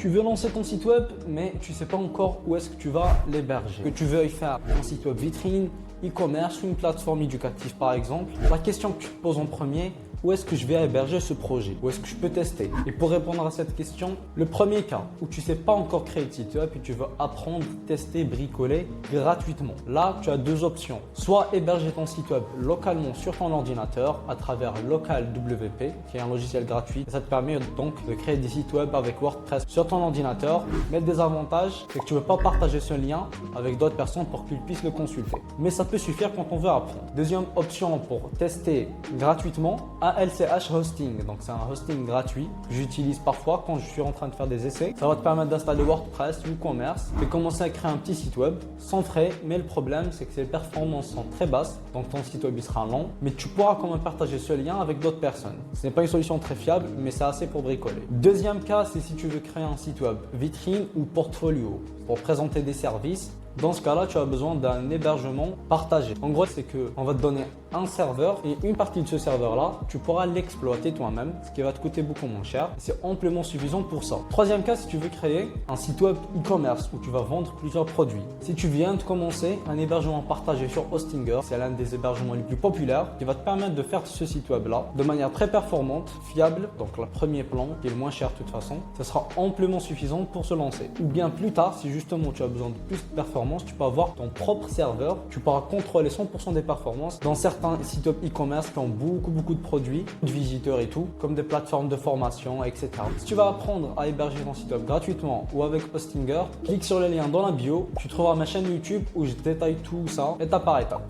Tu veux lancer ton site web, mais tu ne sais pas encore où est-ce que tu vas l'héberger. Que tu veuilles faire un site web vitrine, e-commerce ou une plateforme éducative par exemple. La question que tu te poses en premier, où est-ce que je vais héberger ce projet? Où est-ce que je peux tester? Et pour répondre à cette question, le premier cas où tu ne sais pas encore créer de site web et tu veux apprendre, tester, bricoler gratuitement. Là, tu as deux options. Soit héberger ton site web localement sur ton ordinateur à travers LocalWP, qui est un logiciel gratuit. Et ça te permet donc de créer des sites web avec WordPress sur ton ordinateur. Mais le désavantage, c'est que tu ne veux pas partager ce lien avec d'autres personnes pour qu'ils puissent le consulter. Mais ça peut suffire quand on veut apprendre. Deuxième option pour tester gratuitement, ALCH Hosting. Donc c'est un hosting gratuit que j'utilise parfois quand je suis en train de faire des essais. Ça va te permettre d'installer WordPress, WooCommerce et commencer à créer un petit site web sans frais. Mais le problème, c'est que ses performances sont très basses. Donc ton site web il sera lent, mais tu pourras quand même partager ce lien avec d'autres personnes. Ce n'est pas une solution très fiable, mais c'est assez pour bricoler. Deuxième cas, c'est si tu veux créer un site web vitrine ou portfolio pour présenter des services. Dans ce cas-là, tu as besoin d'un hébergement partagé. En gros, c'est qu'on va te donner un serveur et une partie de ce serveur-là, tu pourras l'exploiter toi-même, ce qui va te coûter beaucoup moins cher. C'est amplement suffisant pour ça. Troisième cas, si tu veux créer un site web e-commerce où tu vas vendre plusieurs produits. Si tu viens de commencer, un hébergement partagé sur Hostinger, c'est l'un des hébergements les plus populaires qui va te permettre de faire ce site web-là de manière très performante, fiable. Donc, le premier plan, qui est le moins cher de toute façon, ça sera amplement suffisant pour se lancer. Ou bien plus tard, si justement tu as besoin de plus de performance, tu peux avoir ton propre serveur, tu pourras contrôler 100% des performances dans certains sites web e-commerce qui ont beaucoup de produits, de visiteurs et tout, comme des plateformes de formation, etc. Si tu vas apprendre à héberger ton site web gratuitement ou avec Hostinger, clique sur le lien dans la bio, tu trouveras ma chaîne YouTube où je détaille tout ça étape par étape.